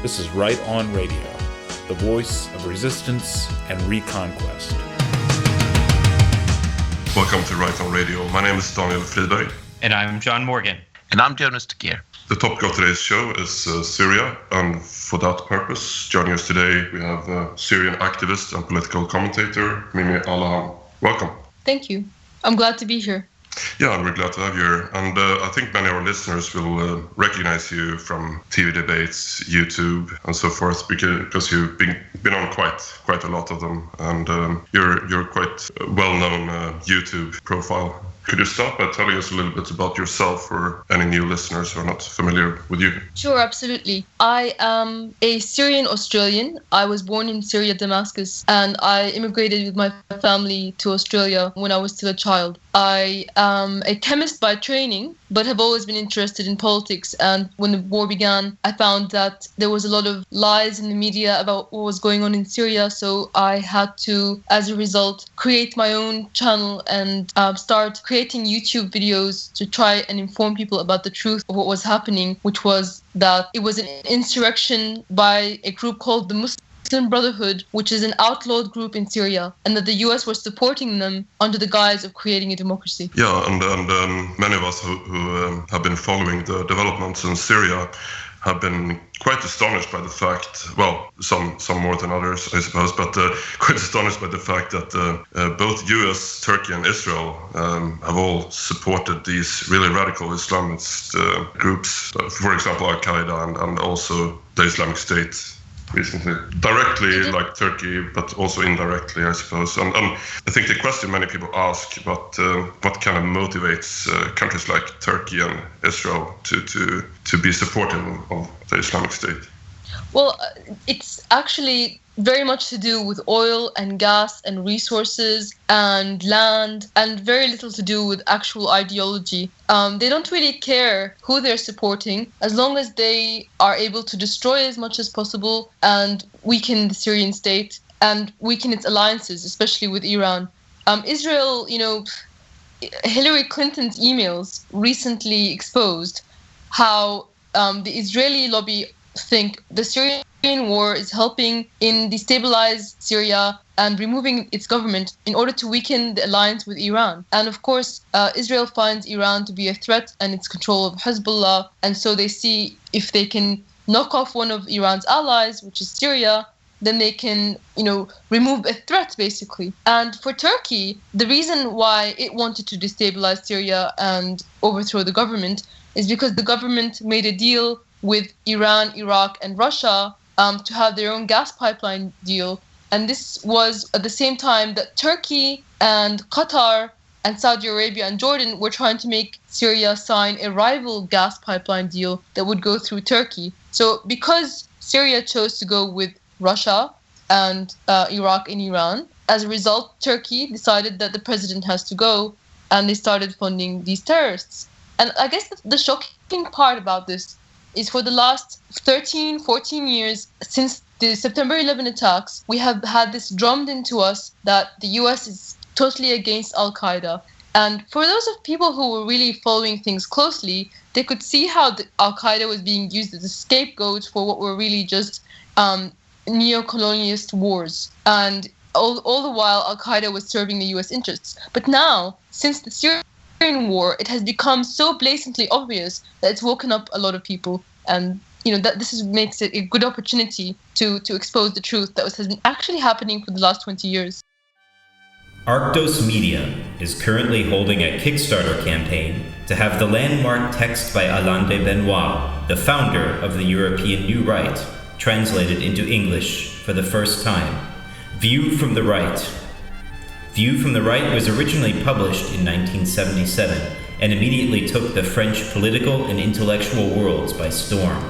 This is Right On Radio, the voice of resistance and reconquest. Welcome to Right On Radio. My name is Daniel Friberg. And I'm John Morgan. And I'm Jonas de Geer. The topic of today's show is Syria, and for that purpose, joining us today, we have Syrian activist and political commentator, Mimi al-Laham. Welcome. Thank you. I'm glad to be here. Yeah, and we're glad to have you here. And I think many of our listeners will recognize you from TV debates, YouTube, and so forth, because you've been on quite a lot of them, and you're quite a well-known YouTube profile. Could you start by telling us a little bit about yourself for any new listeners who are not familiar with you? Sure, absolutely. I am a Syrian Australian. I was born in Syria, Damascus, and I immigrated with my family to Australia when I was still a child. I am a chemist by training, but have always been interested in politics. And when the war began, I found that there was a lot of lies in the media about what was going on in Syria. So I had to, as a result, create my own channel and start creating YouTube videos to try and inform people about the truth of what was happening, which was that it was an insurrection by a group called the Muslim Brotherhood, which is an outlawed group in Syria, and that the US was supporting them under the guise of creating a democracy. Yeah, and many of us who have been following the developments in Syria have been quite astonished by the fact, well, some more than others, I suppose, but quite astonished by the fact that both US, Turkey and Israel have all supported these really radical Islamist groups, for example, Al-Qaeda and also the Islamic State recently. Directly, like Turkey, but also indirectly, I suppose. And I think the question many people ask about what kind of motivates countries like Turkey and Israel to be supportive of the Islamic State. Well, it's actually very much to do with oil and gas and resources and land, and very little to do with actual ideology. They don't really care who they're supporting as long as they are able to destroy as much as possible and weaken the Syrian state and weaken its alliances, especially with Iran. Israel, Hillary Clinton's emails recently exposed how the Israeli lobby think the Syrian war is helping in destabilize Syria and removing its government in order to weaken the alliance with Iran. And of course, Israel finds Iran to be a threat and its control of Hezbollah. And so they see if they can knock off one of Iran's allies, which is Syria, then they can, remove a threat, basically. And for Turkey, the reason why it wanted to destabilize Syria and overthrow the government is because the government made a deal with Iran, Iraq, and Russia to have their own gas pipeline deal. And this was at the same time that Turkey and Qatar and Saudi Arabia and Jordan were trying to make Syria sign a rival gas pipeline deal that would go through Turkey. So because Syria chose to go with Russia and Iraq and Iran, as a result, Turkey decided that the president has to go, and they started funding these terrorists. And I guess the shocking part about this is for the last 13, 14 years, since the September 11 attacks, we have had this drummed into us that the US is totally against Al-Qaeda. And for those of people who were really following things closely, they could see how Al-Qaeda was being used as a scapegoat for what were really just neo-colonialist wars. And all the while, Al-Qaeda was serving the US interests. But now, since the Syrian war, it has become so blatantly obvious that it's woken up a lot of people, and that makes it a good opportunity to expose the truth that has been actually happening for the last 20 years. Arctos Media is currently holding a Kickstarter campaign to have the landmark text by Alain de Benoist, the founder of the European New Right, translated into English for the first time. View from the Right. View from the Right was originally published in 1977 and immediately took the French political and intellectual worlds by storm.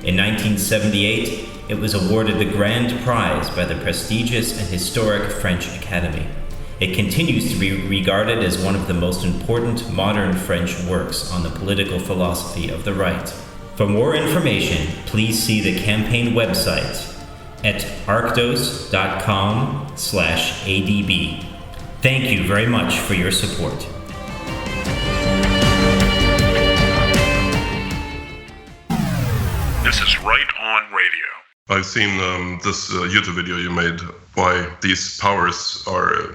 In 1978, it was awarded the Grand Prize by the prestigious and historic French Academy. It continues to be regarded as one of the most important modern French works on the political philosophy of the right. For more information, please see the campaign website at arctos.com/adb. Thank you very much for your support. This is right on radio. I've seen this YouTube video you made why these powers are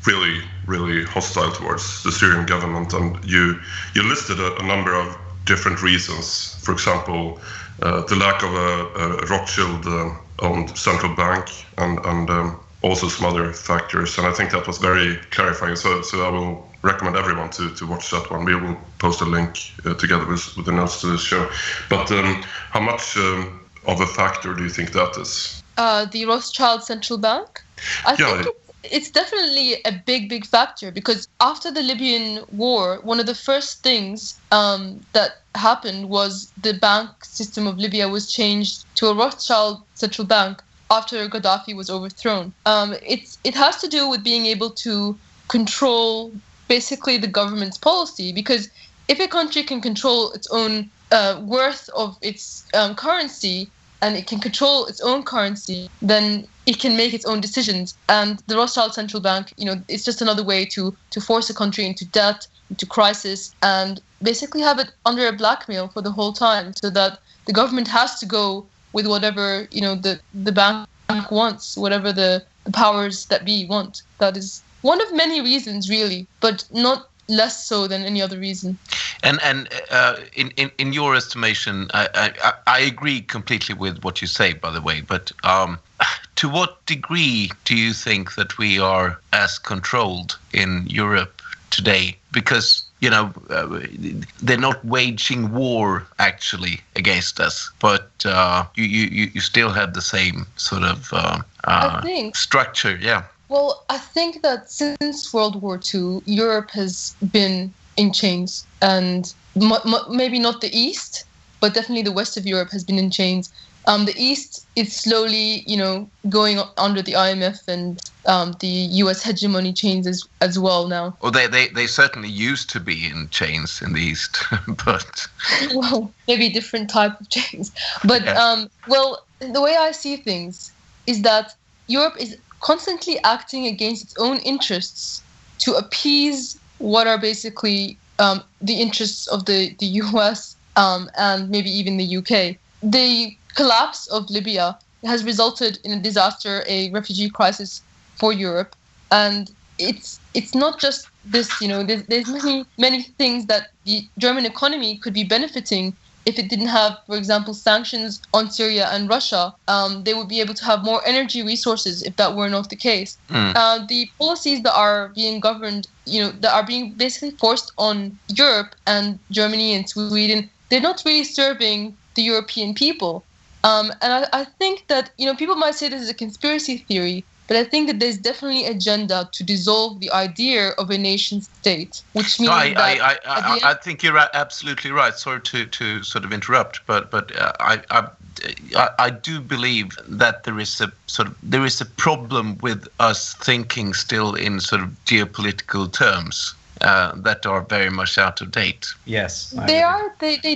really, really hostile towards the Syrian government, and you listed a number of different reasons. For example, the lack of a Rothschild-owned central bank, and also some other factors. And I think that was very clarifying. So I will recommend everyone to watch that one. We will post a link together with the notes to this show. But how much of a factor do you think that is? The Rothschild central bank? I think it's definitely a big factor, because after the Libyan war, one of the first things that happened was the bank system of Libya was changed to a Rothschild central bank after Gaddafi was overthrown. It has to do with being able to control basically the government's policy, because if a country can control its own worth of its currency, and it can control its own currency, then it can make its own decisions. And the Rothschild central bank, it's just another way to force a country into debt, into crisis, and basically have it under a blackmail for the whole time, so that the government has to go with whatever the bank wants, whatever the powers that be want. That is one of many reasons, really, but not less so than any other reason. And in your estimation, I agree completely with what you say, by the way, but to what degree do you think that we are as controlled in Europe today? Because they're not waging war actually against us, but you still have the same sort of structure. Yeah. Well, I think that since World War II, Europe has been in chains, and maybe not the East, but definitely the West of Europe has been in chains. The East is slowly, going under the IMF and the US hegemony chains as well now. Well, they certainly used to be in chains in the East, but... Well, maybe different type of chains. But, well, the way I see things is that Europe is constantly acting against its own interests to appease what are basically the interests of the US and maybe even the UK. The collapse of Libya has resulted in a disaster, a refugee crisis for Europe, and it's not just this. There's many things that the German economy could be benefiting if it didn't have, for example, sanctions on Syria and Russia. They would be able to have more energy resources if that were not the case. The policies that are being governed, that are being basically forced on Europe and Germany and Sweden, they're not really serving the European people. And I think that, people might say this is a conspiracy theory, but I think that there's definitely an agenda to dissolve the idea of a nation state, which means I think you're absolutely right. Sorry to sort of interrupt, but I do believe that there is a problem with us thinking still in sort of geopolitical terms. That are very much out of date. Yes, they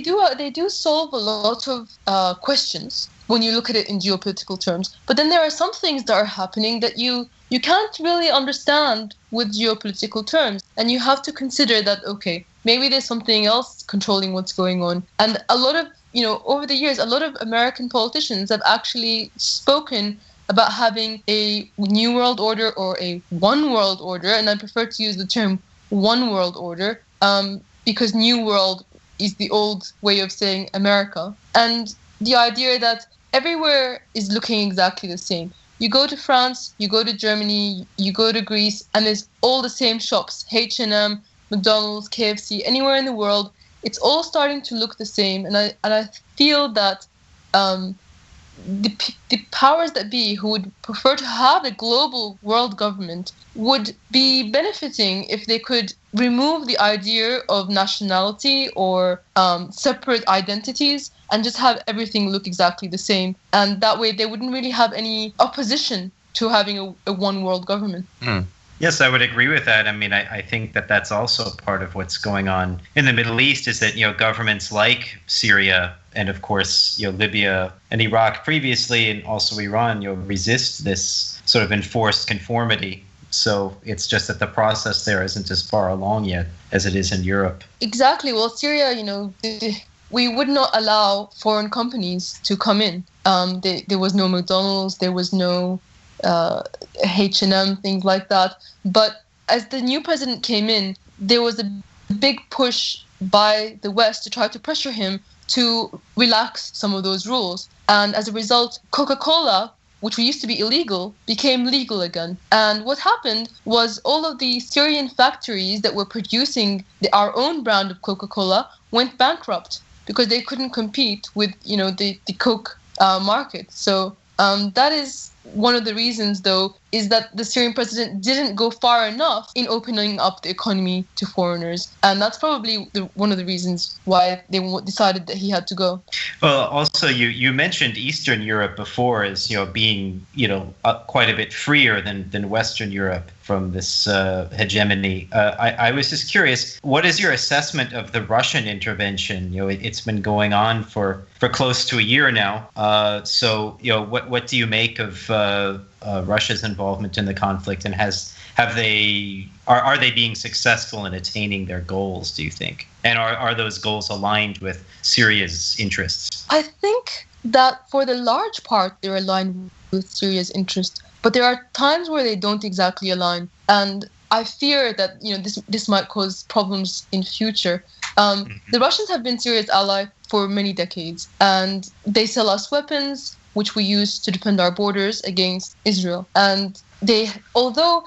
do solve a lot of questions when you look at it in geopolitical terms. But then there are some things that are happening that you can't really understand with geopolitical terms, and you have to consider that maybe there's something else controlling what's going on. And a lot of over the years, a lot of American politicians have actually spoken about having a new world order or a one world order, and I prefer to use the term one world order, because new world is the old way of saying America. And the idea that everywhere is looking exactly the same. You go to France, you go to Germany, you go to Greece, and there's all the same shops, H&M, McDonald's, KFC, anywhere in the world. It's all starting to look the same. And I feel that the powers that be who would prefer to have a global world government would be benefiting if they could remove the idea of nationality or separate identities and just have everything look exactly the same. And that way they wouldn't really have any opposition to having a one world government. Yes, I would agree with that. I mean, I think that that's also part of what's going on in the Middle East, is that, governments like Syria and, of course, Libya and Iraq previously, and also Iran, resist this sort of enforced conformity. So it's just that the process there isn't as far along yet as it is in Europe. Exactly. Well, Syria, we would not allow foreign companies to come in. There was no McDonald's, there was no H&M, things like that. But as the new president came in, there was a big push by the West to try to pressure him to relax some of those rules. And as a result, Coca-Cola, which used to be illegal, became legal again. And what happened was all of the Syrian factories that were producing our own brand of Coca-Cola went bankrupt because they couldn't compete with, the Coke market. So that is one of the reasons, though, is that the Syrian president didn't go far enough in opening up the economy to foreigners. And that's probably one of the reasons why they decided that he had to go. Well, also, you mentioned Eastern Europe before as, being, quite a bit freer than Western Europe from this hegemony. I was just curious, what is your assessment of the Russian intervention? It's been going on for close to a year now. So, what do you make of Russia's involvement in the conflict, and are they being successful in attaining their goals, do you think? And are those goals aligned with Syria's interests? I think that for the large part they're aligned with Syria's interest, but there are times where they don't exactly align, and I fear that this might cause problems in future. The Russians have been Syria's ally for many decades, and they sell us weapons, which we use to defend our borders against Israel. And although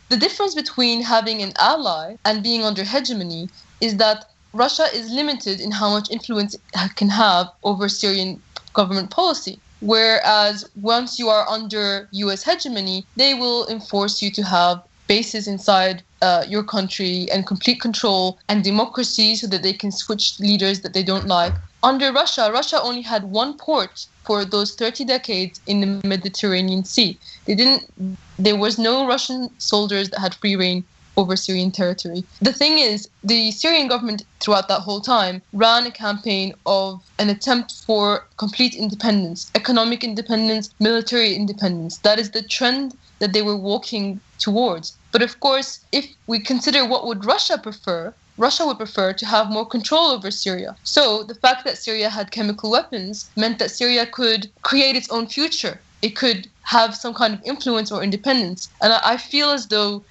the difference between having an ally and being under hegemony is that Russia is limited in how much influence it can have over Syrian government policy. Whereas once you are under US hegemony, they will enforce you to have bases inside your country and complete control and democracy so that they can switch leaders that they don't like. Under Russia only had one port for those 30 decades in the Mediterranean Sea. There was no Russian soldiers that had free reign over Syrian territory. The thing is, the Syrian government throughout that whole time ran a campaign of an attempt for complete independence, economic independence, military independence. That is the trend that they were walking towards. But of course, if we consider what would Russia would prefer to have more control over Syria. So the fact that Syria had chemical weapons meant that Syria could create its own future. It could have some kind of influence or independence. And I feel as though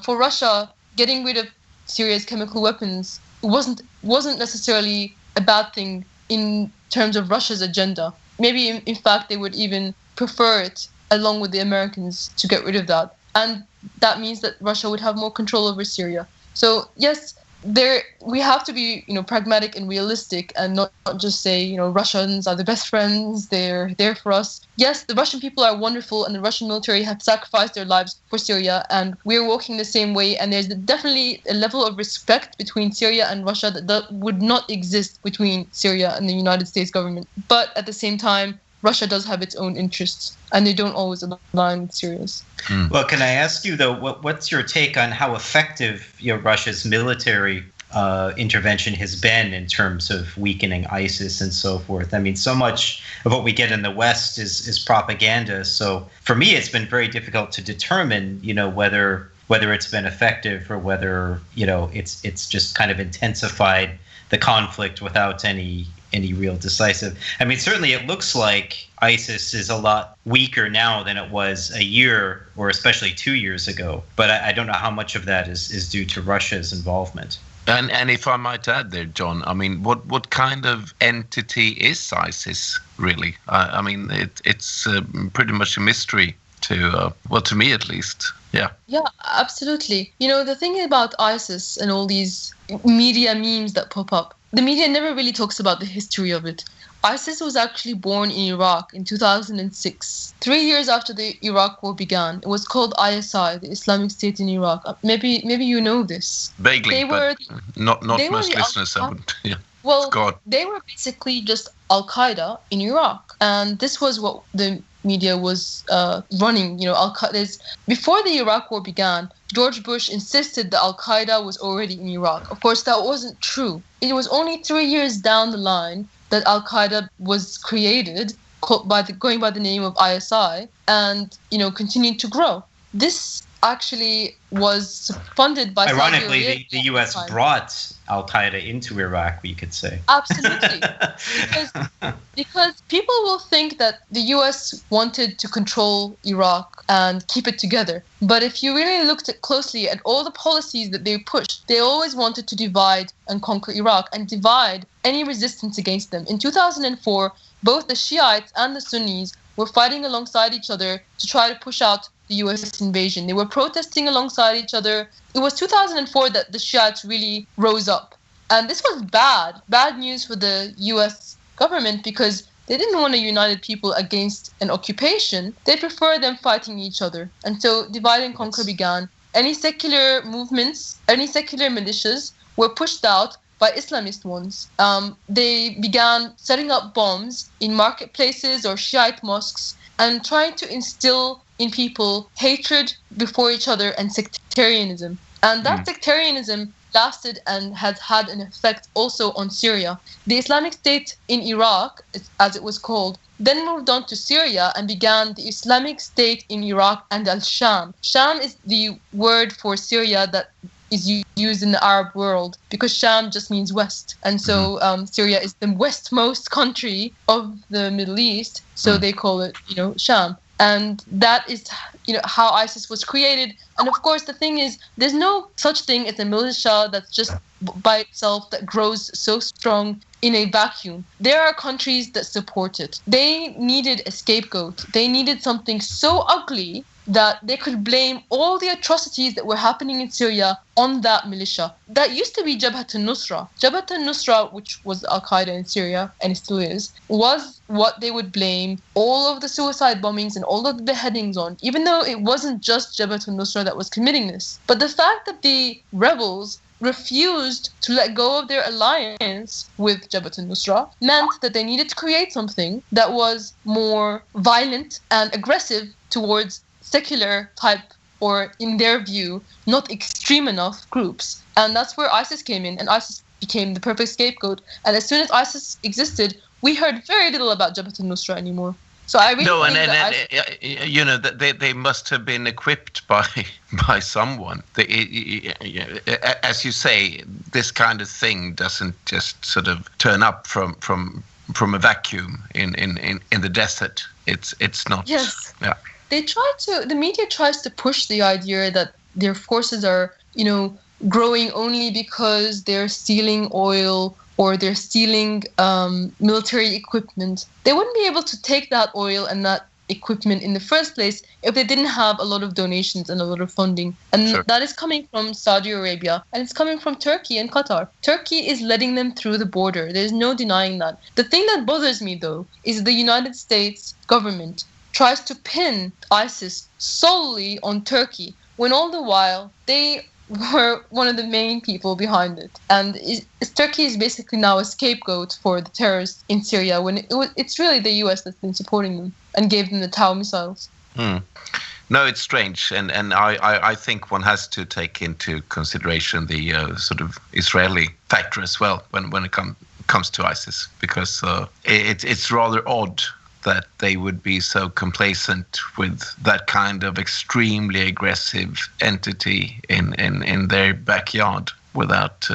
for Russia, getting rid of Syria's chemical weapons wasn't necessarily a bad thing in terms of Russia's agenda. Maybe, in fact, they would even prefer it, along with the Americans, to get rid of that. And that means that Russia would have more control over Syria. So, yes, we have to be, pragmatic and realistic, and not just say, Russians are the best friends, they're there for us. Yes, the Russian people are wonderful, and the Russian military have sacrificed their lives for Syria, and we're walking the same way. And there's definitely a level of respect between Syria and Russia that would not exist between Syria and the United States government. But at the same time, Russia does have its own interests, and they don't always align with Syria's. Well, can I ask you, though, what's your take on how effective Russia's military intervention has been in terms of weakening ISIS and so forth? I mean, so much of what we get in the West is propaganda. So for me, it's been very difficult to determine, whether it's been effective or whether, it's just kind of intensified the conflict without any real decisive. I mean, certainly it looks like ISIS is a lot weaker now than it was a year or especially 2 years ago. But I don't know how much of that is due to Russia's involvement. And if I might add there, John, I mean, what kind of entity is ISIS really? I mean, it's pretty much a mystery to me at least. Yeah. Yeah, absolutely. The thing about ISIS and all these media memes that pop up, the media never really talks about the history of it. ISIS was actually born in Iraq in 2006, 3 years after the Iraq War began. It was called ISI, the Islamic State in Iraq. Maybe you know this. Vaguely, but not most listeners haven't. Yeah. Well, they were basically just Al-Qaeda in Iraq, and this was what the media was running. Before the Iraq War began, George Bush insisted that Al-Qaeda was already in Iraq. Of course, that wasn't true. It was only 3 years down the line that Al-Qaeda was created, going by the name of ISI, and continued to grow. This actually was funded by Saudi Ironically, Arabia the U.S. brought Al-Qaeda into Iraq, we could say. Absolutely. because people will think that the U.S. wanted to control Iraq and keep it together. But if you really looked closely at all the policies that they pushed, they always wanted to divide and conquer Iraq and divide any resistance against them. In 2004, both the Shiites and the Sunnis were fighting alongside each other to try to push out the U.S. invasion. They were protesting alongside each other. It was 2004 that the Shiites really rose up. And this was bad news for the U.S. government because they didn't want a united people against an occupation. They preferred them fighting each other. And so divide and conquer began. Any secular movements, any secular militias were pushed out by Islamist ones. They began setting up bombs in marketplaces or Shiite mosques and trying to instill in people hatred before each other and sectarianism. And that sectarianism lasted and had had an effect also on Syria. The Islamic State in Iraq, as it was called, then moved on to Syria and began the Islamic State in Iraq and al-Sham. Sham is the word for Syria that is used in the Arab world because Sham just means west. And so Syria is the westmost country of the Middle East, so they call it, Sham. And that is, how ISIS was created. And of course, the thing is, there's no such thing as a militia that's just by itself that grows so strong in a vacuum. There are countries that support it. They needed a scapegoat. They needed something so ugly that they could blame all the atrocities that were happening in Syria on that militia. That used to be Jabhat al-Nusra. Jabhat al-Nusra, which was Al-Qaeda in Syria, and it still is, was what they would blame all of the suicide bombings and all of the beheadings on, even though it wasn't just Jabhat al-Nusra that was committing this. But the fact that the rebels refused to let go of their alliance with Jabhat al-Nusra meant that they needed to create something that was more violent and aggressive towards secular type, or in their view, not extreme enough groups. And that's where ISIS came in, and ISIS became the perfect scapegoat. And as soon as ISIS existed, we heard very little about Jabhat al-Nusra anymore. So I really think that they must have been equipped by someone. As you say, this kind of thing doesn't just sort of turn up from a vacuum in the desert. It's not. Yes. Yeah. The media tries to push the idea that their forces are, growing only because they're stealing oil or they're stealing military equipment. They wouldn't be able to take that oil and that equipment in the first place if they didn't have a lot of donations and a lot of funding. And that is coming from Saudi Arabia, and it's coming from Turkey and Qatar. Turkey is letting them through the border. There's no denying that. The thing that bothers me, though, is the United States government tries to pin ISIS solely on Turkey, when all the while they were one of the main people behind it. And Turkey is basically now a scapegoat for the terrorists in Syria, when it's really the US that's been supporting them and gave them the Tau missiles. No, it's strange, and I think one has to take into consideration the sort of Israeli factor as well when it comes to ISIS, because it's rather odd that they would be so complacent with that kind of extremely aggressive entity in their backyard without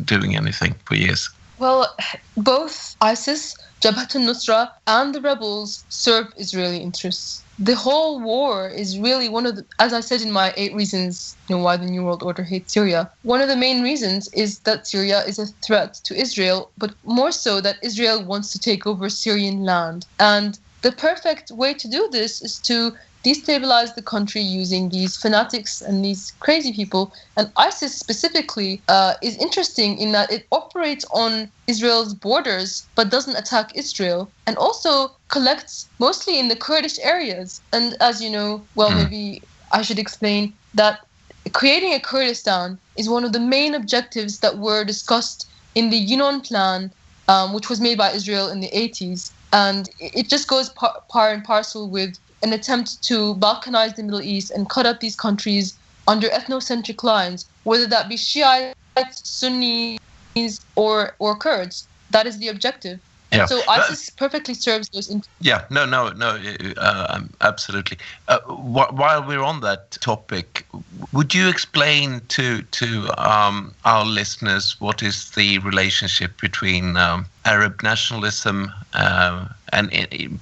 doing anything for years. Well, both ISIS, Jabhat al-Nusra, and the rebels serve Israeli interests. The whole war is really one of the, as I said in my 8 reasons why the New World Order hates Syria, one of the main reasons is that Syria is a threat to Israel, but more so that Israel wants to take over Syrian land. And the perfect way to do this is to destabilize the country using these fanatics and these crazy people. And ISIS specifically is interesting in that it operates on Israel's borders but doesn't attack Israel, and also collects mostly in the Kurdish areas. And as you know, maybe I should explain that creating a Kurdistan is one of the main objectives that were discussed in the Yunon Plan, which was made by Israel in the 80s. And it just goes par and parcel with an attempt to balkanize the Middle East and cut up these countries under ethnocentric lines, whether that be Shiites, Sunnis, or Kurds. That is the objective. Yeah. So ISIS perfectly serves those interests. Yeah, absolutely. While we're on that topic, would you explain to our listeners what is the relationship between Arab nationalism and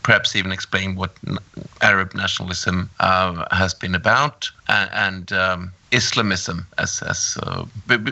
perhaps even explain what Arab nationalism has been about and Islamism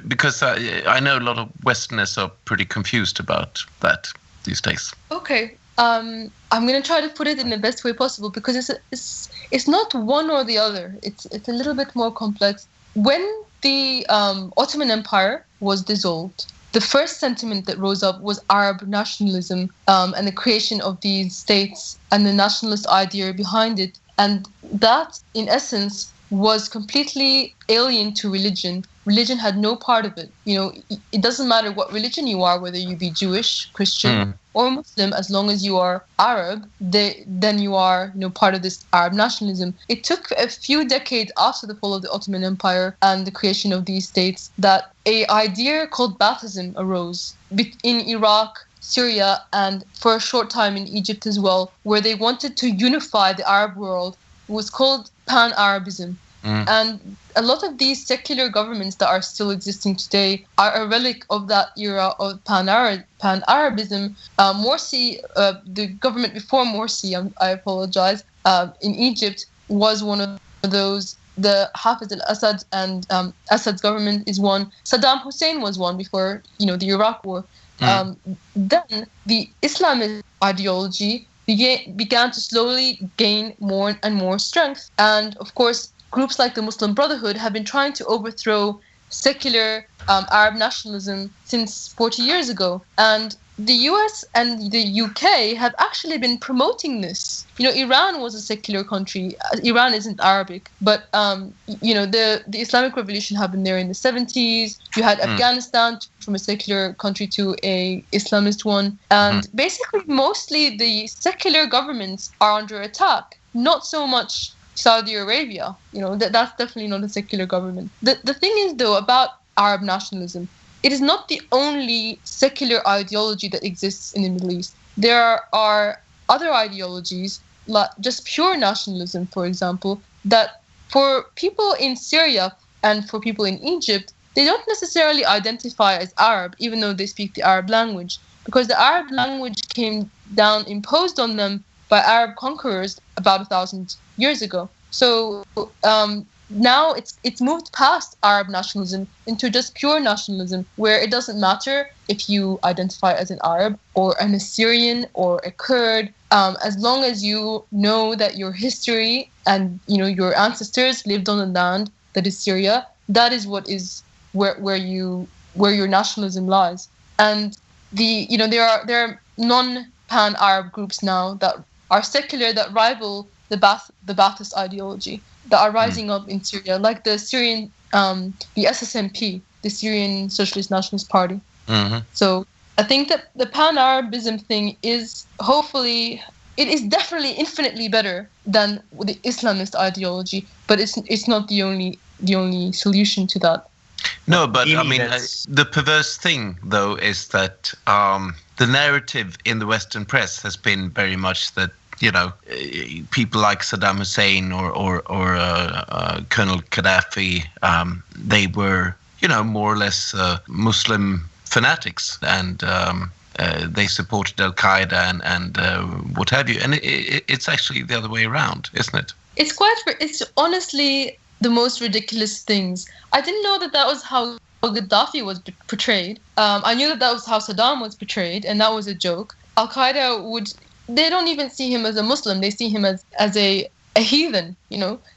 because I know a lot of Westerners are pretty confused about that these days. Okay. I'm going to try to put it in the best way possible because it's not one or the other. It's a little bit more complex. When the Ottoman Empire was dissolved, the first sentiment that rose up was Arab nationalism and the creation of these states and the nationalist idea behind it. And that, in essence, was completely alien to religion. Religion had no part of it. It doesn't matter what religion you are, whether you be Jewish, Christian, or Muslim, as long as you are Arab, then you are part of this Arab nationalism. It took a few decades after the fall of the Ottoman Empire and the creation of these states that an idea called Baathism arose in Iraq, Syria, and for a short time in Egypt as well, where they wanted to unify the Arab world. It was called Pan-Arabism. And a lot of these secular governments that are still existing today are a relic of that era of Pan-Arabism. Morsi, the government before Morsi, I apologize, in Egypt was one of those. The Hafiz al-Assad and Assad's government is one. Saddam Hussein was one before, the Iraq war. Then the Islamist ideology began to slowly gain more and more strength. And of course, groups like the Muslim Brotherhood have been trying to overthrow secular Arab nationalism since 40 years ago. And the US and the UK have actually been promoting this. Iran was a secular country. Iran isn't Arabic, but the Islamic Revolution happened there in the 70s. You had Afghanistan from a secular country to a Islamist one. And basically, mostly the secular governments are under attack. Not so much Saudi Arabia. That's definitely not a secular government. The thing is, though, about Arab nationalism, it is not the only secular ideology that exists in the Middle East. There are other ideologies, like just pure nationalism, for example, that for people in Syria and for people in Egypt, they don't necessarily identify as Arab, even though they speak the Arab language, because the Arab language came down imposed on them by Arab conquerors about 1,000 years ago. So now it's moved past Arab nationalism into just pure nationalism, where it doesn't matter if you identify as an Arab or an Assyrian or a Kurd, as long as you know that your history and your ancestors lived on the land that is Syria. That is what is where your nationalism lies. And there are non-pan-Arab groups now that are secular, that rival the Ba'athist ideology, that are rising up in Syria, like the Syrian, the SSNP, the Syrian Socialist Nationalist Party. So I think that the Pan-Arabism thing is definitely infinitely better than the Islamist ideology, but it's not the only solution to that. No, but I mean, the perverse thing, though, is that the narrative in the Western press has been very much that, people like Saddam Hussein or Colonel Gaddafi, they were, more or less Muslim fanatics, and they supported Al-Qaeda and what have you. And it's actually the other way around, isn't it? It's honestly the most ridiculous things. I didn't know that was how Gaddafi was portrayed. I knew that was how Saddam was portrayed, and that was a joke. Al-Qaeda they don't even see him as a Muslim. They see him as a heathen,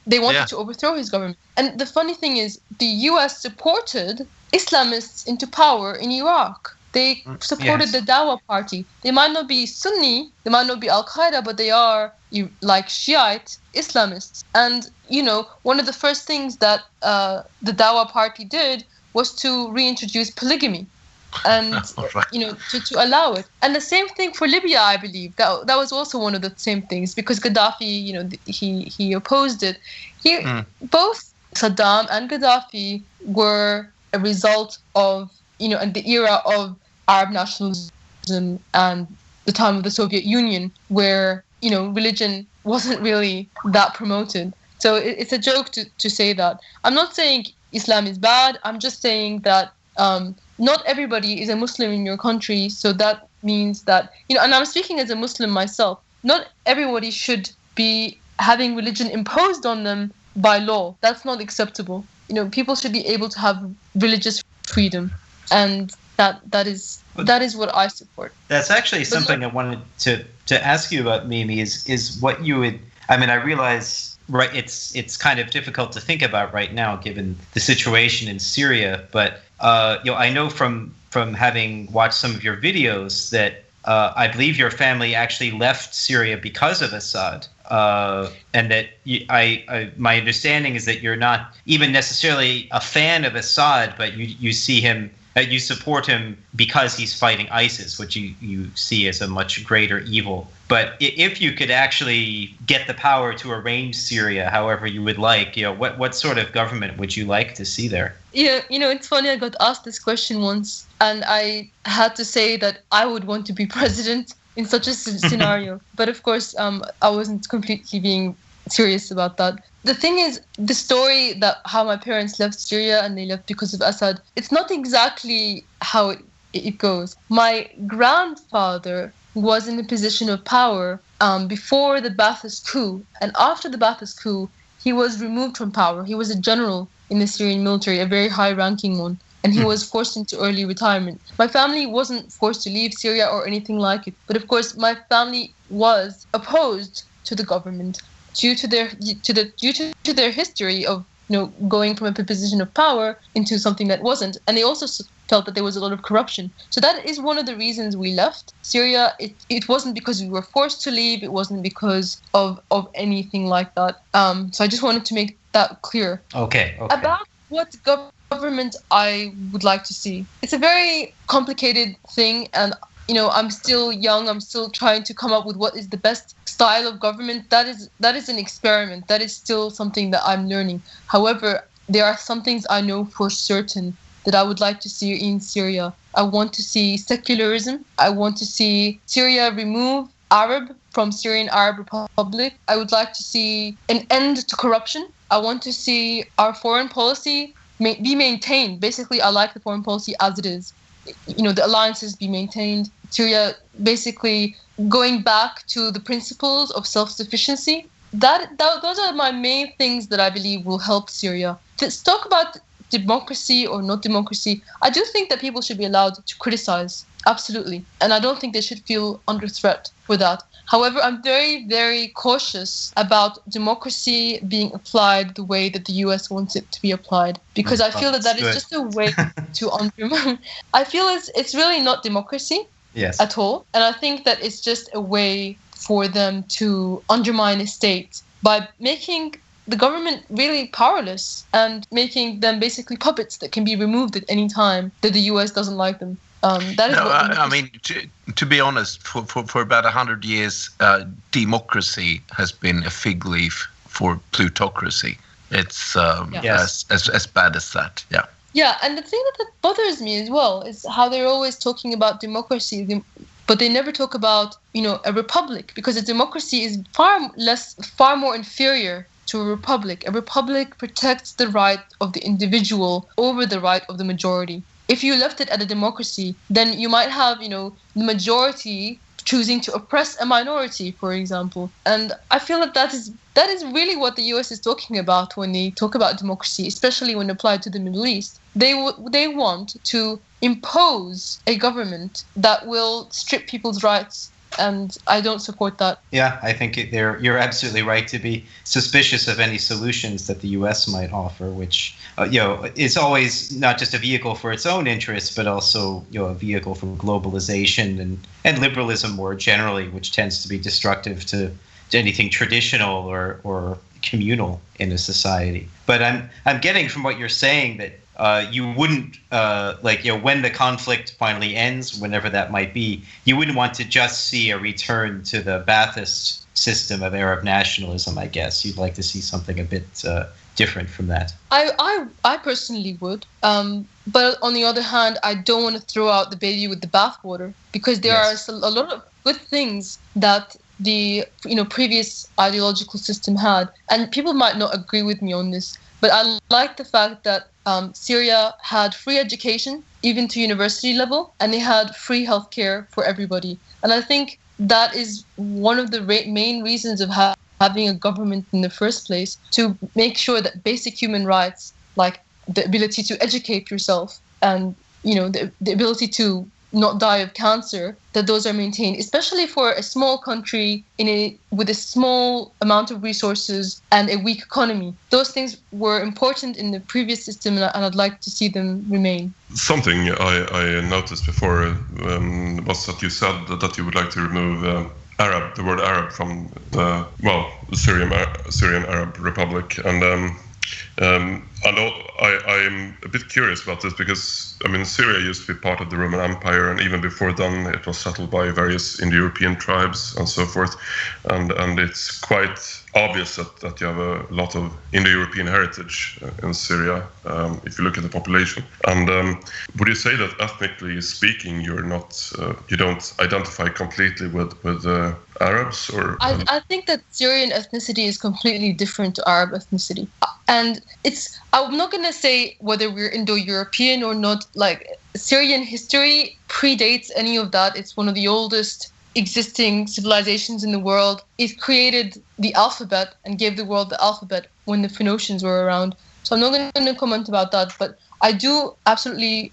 They wanted to overthrow his government. And the funny thing is, the US supported Islamists into power in Iraq. They supported the Dawa party. They might not be Sunni, they might not be Al-Qaeda, but they are like Shiite Islamists. And, one of the first things that the Dawa party did was to reintroduce polygamy. And to allow it. And the same thing for Libya, I believe. That was also one of the same things, because Gaddafi, he opposed it. Both Saddam and Gaddafi were a result of, and the era of Arab nationalism and the time of the Soviet Union, where, religion wasn't really that promoted. So it's a joke to say that. I'm not saying Islam is bad. I'm just saying that not everybody is a Muslim in your country. So that means that, and I'm speaking as a Muslim myself, not everybody should be having religion imposed on them by law. That's not acceptable. People should be able to have religious freedom. And that is what I support. That's actually something I wanted to ask you about, Mimi, is what you would, I realize, right, it's kind of difficult to think about right now given the situation in Syria, but I know from having watched some of your videos that I believe your family actually left Syria because of Assad, and that my understanding is that you're not even necessarily a fan of Assad, but you see him, you support him because he's fighting ISIS, which you see as a much greater evil. But if you could actually get the power to arrange Syria however you would like, what sort of government would you like to see there? Yeah, it's funny, I got asked this question once, and I had to say that I would want to be president in such a scenario. But of course, I wasn't completely being serious about that. The thing is, the story that how my parents left Syria and they left because of Assad, it's not exactly how it goes. My grandfather was in a position of power before the Ba'athist coup, and after the Ba'athist coup, he was removed from power. He was a general in the Syrian military, a very high-ranking one, and he was forced into early retirement. My family wasn't forced to leave Syria or anything like it, but of course, my family was opposed to the government due to their history of going from a position of power into something that wasn't, and they also felt that there was a lot of corruption. So that is one of the reasons we left Syria. It wasn't because we were forced to leave. It wasn't because of anything like that. So I just wanted to make that clear. Okay. About what government I would like to see. It's a very complicated thing, and I'm still young. I'm still trying to come up with what is the best style of government. That is an experiment. That is still something that I'm learning. However, there are some things I know for certain that I would like to see in Syria. I want to see secularism. I want to see Syria remove Arab from Syrian Arab Republic. I would like to see an end to corruption. I want to see our foreign policy be maintained. Basically, I like the foreign policy as it is. The alliances be maintained. Syria basically going back to the principles of self-sufficiency. Those are my main things that I believe will help Syria. Let's talk about democracy or not democracy. I do think that people should be allowed to criticize, absolutely. And I don't think they should feel under threat for that. However, I'm very, very cautious about democracy being applied the way that the US wants it to be applied, because I feel that is just a way to undermine. I feel it's really not democracy at all. And I think that it's just a way for them to undermine a state by making the government really powerless and making them basically puppets that can be removed at any time that the US doesn't like them. To be honest, for about 100 years, democracy has been a fig leaf for plutocracy. It's as bad as that. Yeah. Yeah, and the thing that bothers me as well is how they're always talking about democracy, but they never talk about a republic, because a democracy is far more inferior to a republic. A republic protects the right of the individual over the right of the majority. If you left it at a democracy, then you might have, the majority choosing to oppress a minority, for example. And I feel that is really what the US is talking about when they talk about democracy, especially when applied to the Middle East. They want to impose a government that will strip people's rights, and I don't support that. Yeah, I think you're absolutely right to be suspicious of any solutions that the U.S. might offer, which is always not just a vehicle for its own interests, but also a vehicle for globalization and liberalism more generally, which tends to be destructive to anything traditional or communal in a society. But I'm getting from what you're saying that you wouldn't when the conflict finally ends, whenever that might be, you wouldn't want to just see a return to the Ba'athist system of Arab nationalism, I guess. You'd like to see something a bit different from that. I personally would. But on the other hand, I don't want to throw out the baby with the bathwater, because there are a lot of good things that the previous ideological system had. And people might not agree with me on this, but I like the fact that Syria had free education, even to university level, and they had free healthcare for everybody. And I think that is one of the main reasons of having a government in the first place, to make sure that basic human rights, like the ability to educate yourself and the ability to not die of cancer, that those are maintained, especially for a small country with a small amount of resources and a weak economy. Those things were important in the previous system, and I'd like to see them remain. Something I noticed before was that you said that you would like to remove the word Arab from the Syrian Arab Republic, and I'm a bit curious about this because, Syria used to be part of the Roman Empire, and even before then it was settled by various Indo-European tribes and so forth. And it's quite obvious that you have a lot of Indo-European heritage in Syria, if you look at the population. And would you say that ethnically speaking, you don't identify completely with Arabs? Or I think that Syrian ethnicity is completely different to Arab ethnicity. And I'm not going to say whether we're Indo-European or not. Like, Syrian history predates any of that. It's one of the oldest existing civilizations in the world. It created the alphabet and gave the world the alphabet when the Phoenicians were around. So I'm not going to comment about that, but I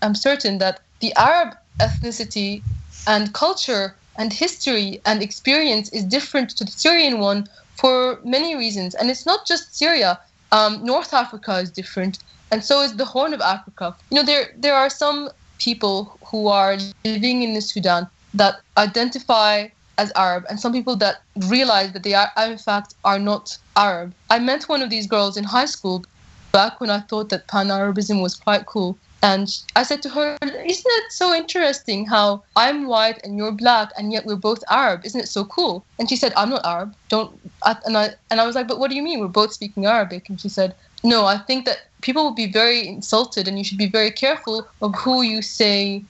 am certain that the Arab ethnicity and culture and history and experience is different to the Syrian one for many reasons. And it's not just Syria. North Africa is different, and so is the Horn of Africa. There are some people who are living in the Sudan that identify as Arab, and some people that realize that they are, in fact, are not Arab. I met one of these girls in high school back when I thought that Pan-Arabism was quite cool. And I said to her, isn't it so interesting how I'm white and you're black and yet we're both Arab? Isn't it so cool? And she said, I'm not Arab. And I was like, but what do you mean? We're both speaking Arabic. And she said, no, I think that people will be very insulted and you should be very careful of who you say,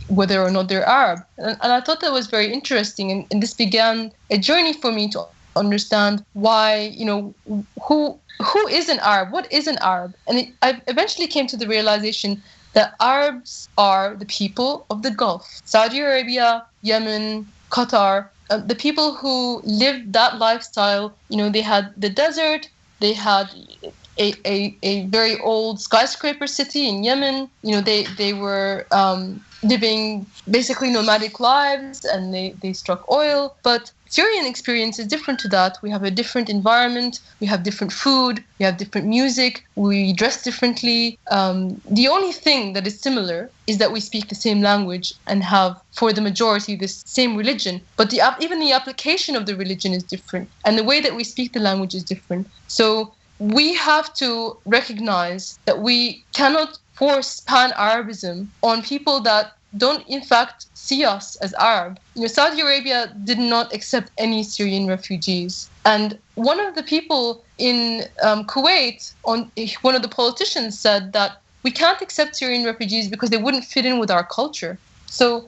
whether or not they're Arab. And I thought that was very interesting. And this began a journey for me to understand why, who is an Arab? What is an Arab? And I eventually came to the realization that Arabs are the people of the Gulf. Saudi Arabia, Yemen, Qatar, the people who lived that lifestyle, they had the desert, they had a very old skyscraper city in Yemen. They were living basically nomadic lives, and they struck oil. But Syrian experience is different to that. We have a different environment, we have different food, we have different music, we dress differently. The only thing that is similar is that we speak the same language and have, for the majority, this same religion. But even the application of the religion is different, and the way that we speak the language is different. So we have to recognize that we cannot force Pan-Arabism on people that don't, in fact, see us as Arab. Saudi Arabia did not accept any Syrian refugees. And one of the people in Kuwait, one of the politicians, said that we can't accept Syrian refugees because they wouldn't fit in with our culture. So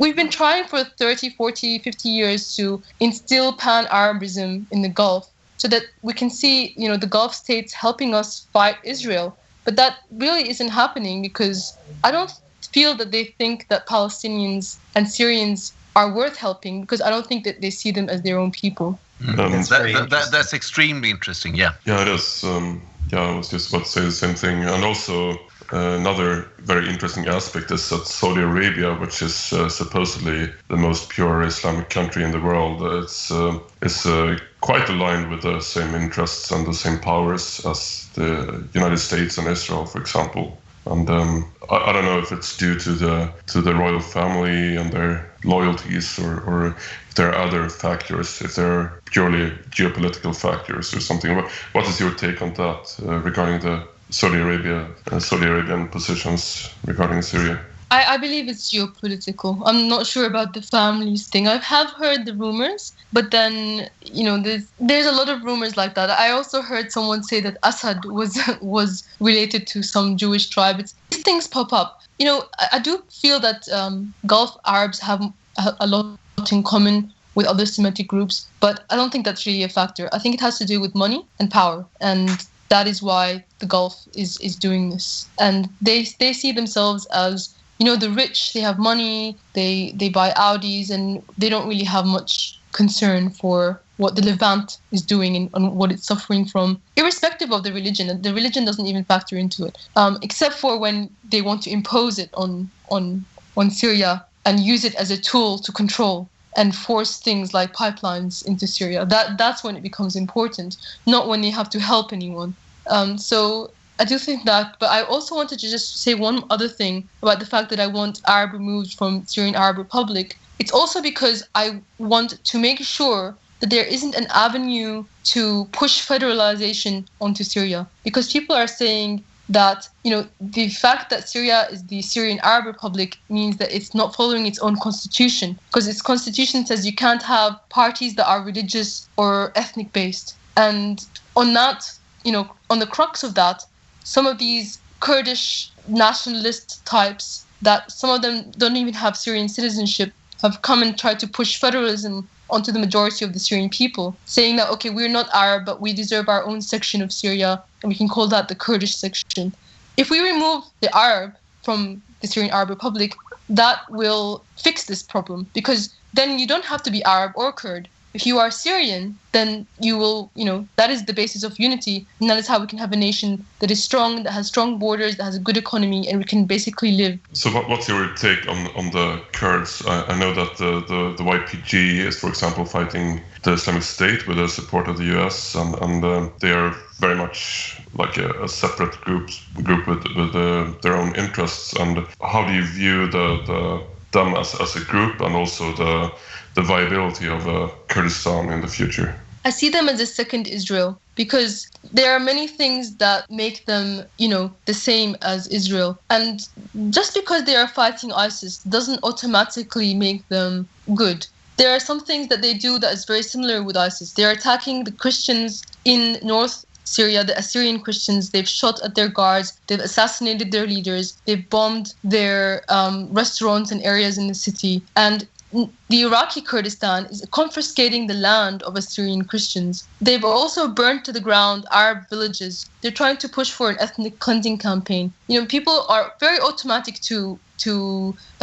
we've been trying for 30, 40, 50 years to instill Pan-Arabism in the Gulf so that we can see, the Gulf states helping us fight Israel. But that really isn't happening because I don't feel that they think that Palestinians and Syrians are worth helping, because I don't think that they see them as their own people. That's extremely interesting, yeah. Yeah, it is. I was just about to say the same thing. And also another very interesting aspect is that Saudi Arabia, which is supposedly the most pure Islamic country in the world, is quite aligned with the same interests and the same powers as the United States and Israel, for example. And I don't know if it's due to the royal family and their loyalties, or if there are other factors, if there are purely geopolitical factors or something. What is your take on that regarding the Saudi Arabian positions regarding Syria? I believe it's geopolitical. I'm not sure about the families thing. I have heard the rumors, but then, there's a lot of rumors like that. I also heard someone say that Assad was related to some Jewish tribe. These things pop up. I do feel that Gulf Arabs have a lot in common with other Semitic groups, but I don't think that's really a factor. I think it has to do with money and power, and that is why the Gulf is doing this. And they see themselves as, the rich. They have money, they buy Audis, and they don't really have much concern for what the Levant is doing and what it's suffering from, irrespective of the religion. The religion doesn't even factor into it, except for when they want to impose it on Syria and use it as a tool to control and force things like pipelines into Syria. That's when it becomes important, not when they have to help anyone. So I do think that, but I also wanted to just say one other thing about the fact that I want Arab removed from Syrian Arab Republic. It's also because I want to make sure that there isn't an avenue to push federalization onto Syria, because people are saying that, the fact that Syria is the Syrian Arab Republic means that it's not following its own constitution, because its constitution says you can't have parties that are religious or ethnic based. And on that, on the crux of that, some of these Kurdish nationalist types, that some of them don't even have Syrian citizenship, have come and tried to push federalism onto the majority of the Syrian people, saying that, okay, we're not Arab, but we deserve our own section of Syria, and we can call that the Kurdish section. If we remove the Arab from the Syrian Arab Republic, that will fix this problem, because then you don't have to be Arab or Kurd. If you are Syrian, then you will, that is the basis of unity, and that is how we can have a nation that is strong, that has strong borders, that has a good economy, and we can basically live. So what's your take on the Kurds? I know that the YPG is, for example, fighting the Islamic State with the support of the US, and they are very much like a separate group with their own interests. And how do you view them as a group, and also the viability of Kurdistan in the future? I see them as a second Israel, because there are many things that make them, the same as Israel. And just because they are fighting ISIS doesn't automatically make them good. There are some things that they do that is very similar with ISIS. They're attacking the Christians in North Syria, the Assyrian Christians. They've shot at their guards, they've assassinated their leaders, they've bombed their restaurants and areas in the city. And the Iraqi Kurdistan is confiscating the land of Assyrian Christians. They've also burnt to the ground Arab villages. They're trying to push for an ethnic cleansing campaign. People are very automatic to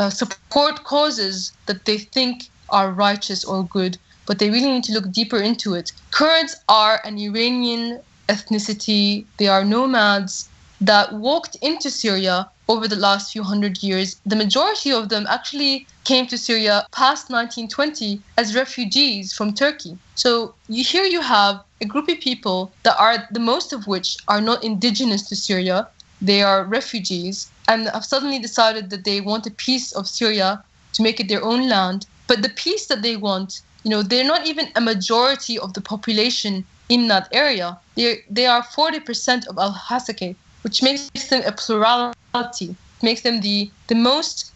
support causes that they think are righteous or good, but they really need to look deeper into it. Kurds are an Iranian ethnicity. They are nomads that walked into Syria over the last few hundred years. The majority of them actually came to Syria past 1920 as refugees from Turkey. So here you have a group of people that are, the most of which are not indigenous to Syria. They are refugees and have suddenly decided that they want a piece of Syria to make it their own land. But the piece that they want, they're not even a majority of the population in that area. They are 40% of al-Hasakeh, which makes them a plurality, makes them the most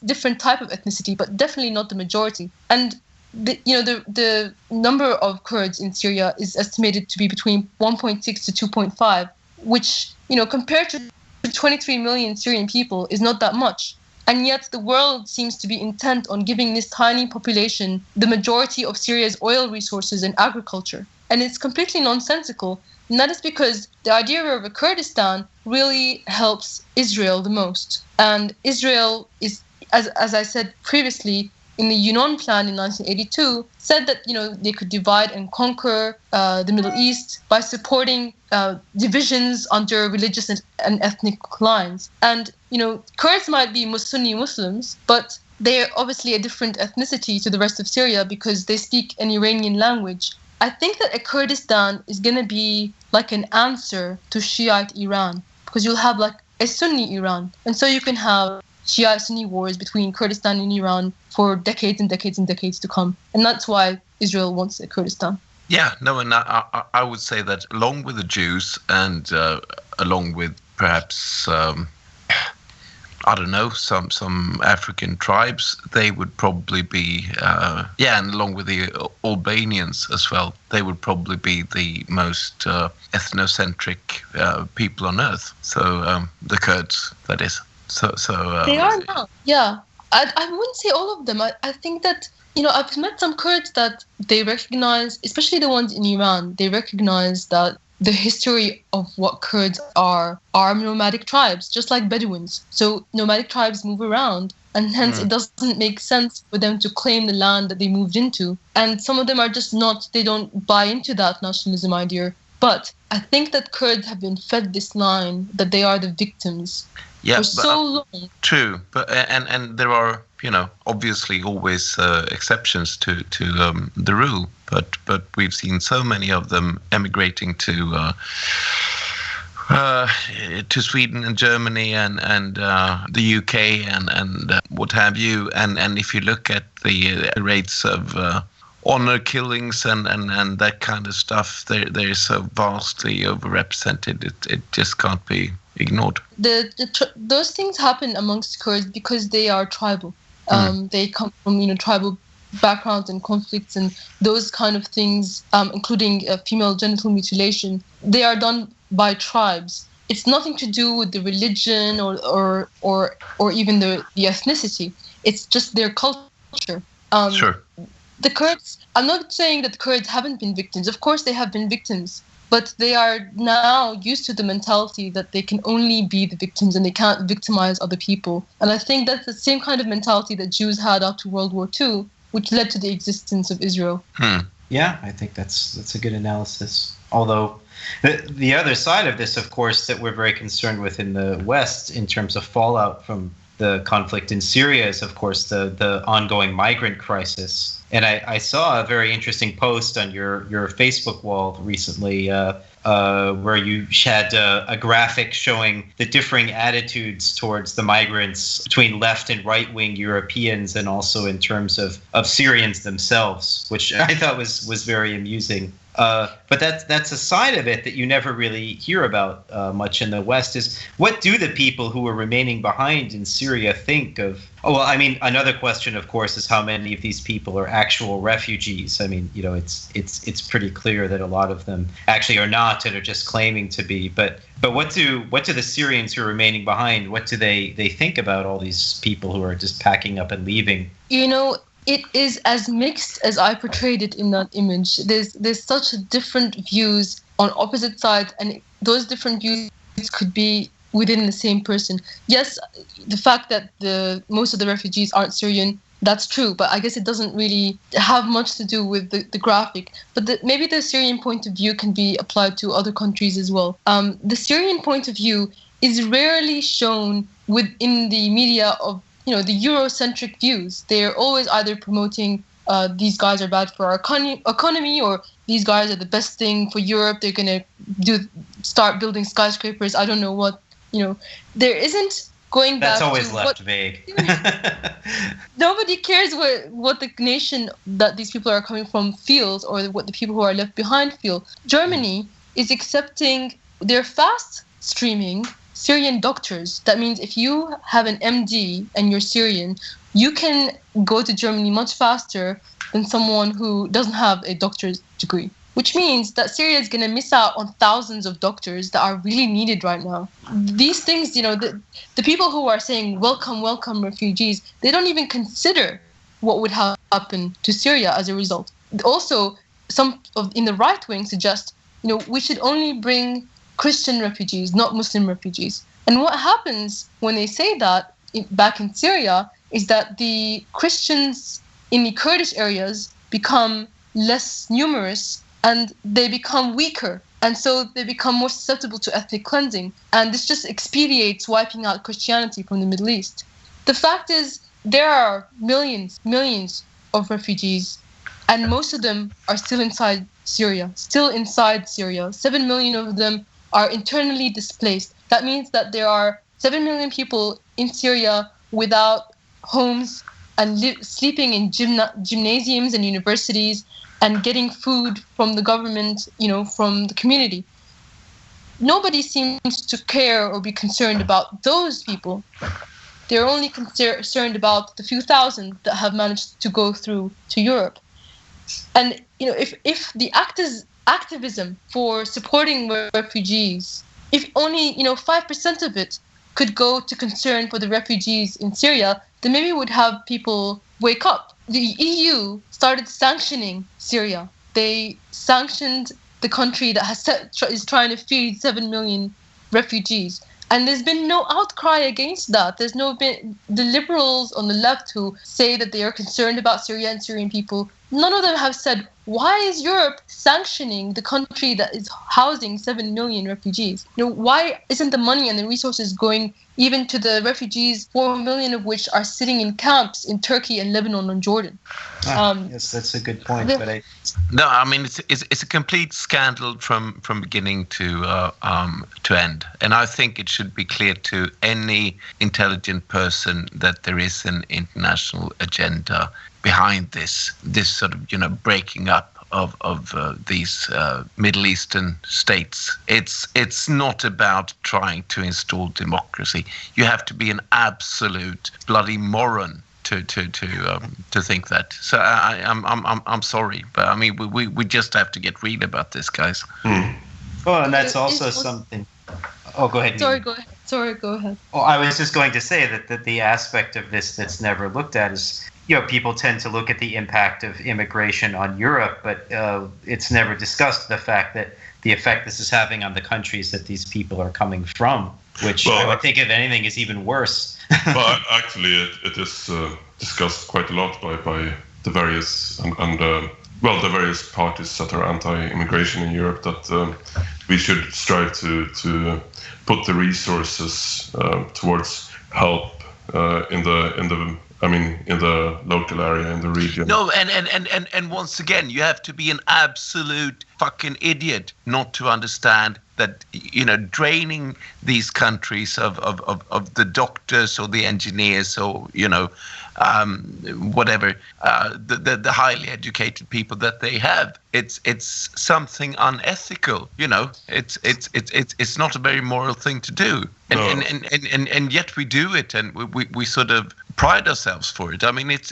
different type of ethnicity, but definitely not the majority. And the number of Kurds in Syria is estimated to be between 1.6 to 2.5, which, compared to 23 million Syrian people is not that much. And yet the world seems to be intent on giving this tiny population the majority of Syria's oil resources and agriculture. And it's completely nonsensical. And that is because the idea of a Kurdistan really helps Israel the most. And Israel is, as I said previously, in the Yunon Plan in 1982, said that they could divide and conquer the Middle East by supporting divisions under religious and ethnic lines. And Kurds might be Sunni Muslims, but they are obviously a different ethnicity to the rest of Syria because they speak an Iranian language. I think that a Kurdistan is going to be like an answer to Shiite Iran, because you'll have like a Sunni Iran. And so you can have Shia-Sunni wars between Kurdistan and Iran for decades and decades and decades to come. And that's why Israel wants a Kurdistan. Yeah, no, and I would say that along with the Jews and along with perhaps, some African tribes, they would probably be, and along with the Albanians as well, they would probably be the most ethnocentric people on earth. So the Kurds, that is. So they are now. Yeah, I wouldn't say all of them. I think that I've met some Kurds that they recognize, especially the ones in Iran, they recognize that the history of what Kurds are nomadic tribes, just like Bedouins. So nomadic tribes move around, and hence it doesn't make sense for them to claim the land that they moved into. And some of them are just they don't buy into that nationalism idea. But I think that Kurds have been fed this line that they are the victims for so long. True, but and there are obviously always exceptions to the rule, but we've seen so many of them emigrating to Sweden and Germany and the UK and what have you, and if you look at the rates of honor killings and that kind of stuff, they're so vastly overrepresented. It just can't be ignored. Those things happen amongst Kurds because they are tribal. They come from tribal backgrounds and conflicts and those kind of things, including female genital mutilation. They are done by tribes. It's nothing to do with the religion or even the ethnicity. It's just their culture. Sure. The Kurds, I'm not saying that the Kurds haven't been victims. Of course they have been victims, but they are now used to the mentality that they can only be the victims and they can't victimize other people. And I think that's the same kind of mentality that Jews had after World War II, which led to the existence of Israel. Yeah, I think that's a good analysis. Although the other side of this, of course, that we're very concerned with in the West in terms of fallout from the conflict in Syria is, of course, the ongoing migrant crisis. And I saw a very interesting post on your Facebook wall recently where you had a graphic showing the differing attitudes towards the migrants between left and right-wing Europeans and also in terms of Syrians themselves, which I thought was very amusing. But that's a side of it that you never really hear about much in the West is what do the people who are remaining behind in Syria think of? Oh, well, I mean, another question, of course, is how many of these people are actual refugees? I mean, it's pretty clear that a lot of them actually are not and are just claiming to be. But what do the Syrians who are remaining behind? What do they think about all these people who are just packing up and leaving? It is as mixed as I portrayed it in that image. There's such different views on opposite sides, and those different views could be within the same person. Yes, the fact that most of the refugees aren't Syrian, that's true, but I guess it doesn't really have much to do with the graphic. But maybe the Syrian point of view can be applied to other countries as well. The Syrian point of view is rarely shown within the media of the Eurocentric views. They're always either promoting these guys are bad for our economy or these guys are the best thing for Europe. They're going to start building skyscrapers. I don't know what, there isn't going back to... That's always left vague. Nobody cares what the nation that these people are coming from feels or what the people who are left behind feel. Germany is accepting, they're fast streaming Syrian doctors. That means if you have an MD and you're Syrian, you can go to Germany much faster than someone who doesn't have a doctor's degree, which means that Syria is going to miss out on thousands of doctors that are really needed right now. These things, the people who are saying, welcome, welcome refugees, they don't even consider what would happen to Syria as a result. Also, some in the right wing suggest, we should only bring Christian refugees, not Muslim refugees. And what happens when they say that back in Syria is that the Christians in the Kurdish areas become less numerous and they become weaker. And so they become more susceptible to ethnic cleansing. And this just expedites wiping out Christianity from the Middle East. The fact is, there are millions of refugees, and most of them are still inside Syria. 7 million of them are internally displaced. That means that there are 7 million people in Syria without homes and sleeping in gymnasiums and universities and getting food from the government, from the community. Nobody seems to care or be concerned about those people. They're only concerned about the few thousand that have managed to go through to Europe. And, if the activism for supporting refugees, if only 5% of it could go to concern for the refugees in Syria, then maybe we would have people wake up. The EU started sanctioning Syria. They sanctioned the country that is trying to feed 7 million refugees. And there's been no outcry against that. There's been the liberals on the left who say that they are concerned about Syria and Syrian people. None of them have said, why is Europe sanctioning the country that is housing 7 million refugees? Why isn't the money and the resources going even to the refugees, 4 million of which are sitting in camps in Turkey and Lebanon and Jordan? Yes, that's a good point. No, I mean it's a complete scandal from beginning to end, and I think it should be clear to any intelligent person that there is an international agenda behind this sort of breaking up of these Middle Eastern states. It's not about trying to install democracy. You have to be an absolute bloody moron to think that. So I'm sorry, but I mean we just have to get real about this, guys. Well, and that's also something. Oh, go ahead. Sorry, go ahead. Oh, I was just going to say that the aspect of this that's never looked at is, people tend to look at the impact of immigration on Europe, but it's never discussed the fact that the effect this is having on the countries that these people are coming from, which I would think, if anything, is even worse. Well, actually, it is discussed quite a lot by the various the various parties that are anti-immigration in Europe, that we should strive to put the resources towards help in the local area, in the region. No, and once again, you have to be an absolute fucking idiot not to understand that, draining these countries of the doctors or the engineers or, whatever, the highly educated people that they have. It's something unethical, It's not a very moral thing to do, and yet we do it, and we sort of pride ourselves for it. I mean, it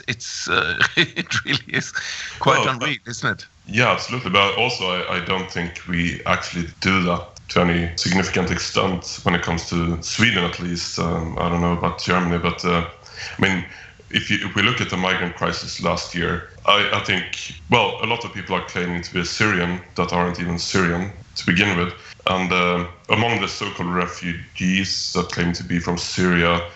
really is quite unreal, isn't it? Yeah, absolutely. But also, I don't think we actually do that to any significant extent when it comes to Sweden, at least. I don't know about Germany, but I mean, if we look at the migrant crisis last year, I think, a lot of people are claiming to be a Syrian that aren't even Syrian to begin with. And among the so-called refugees that claim to be from Syria,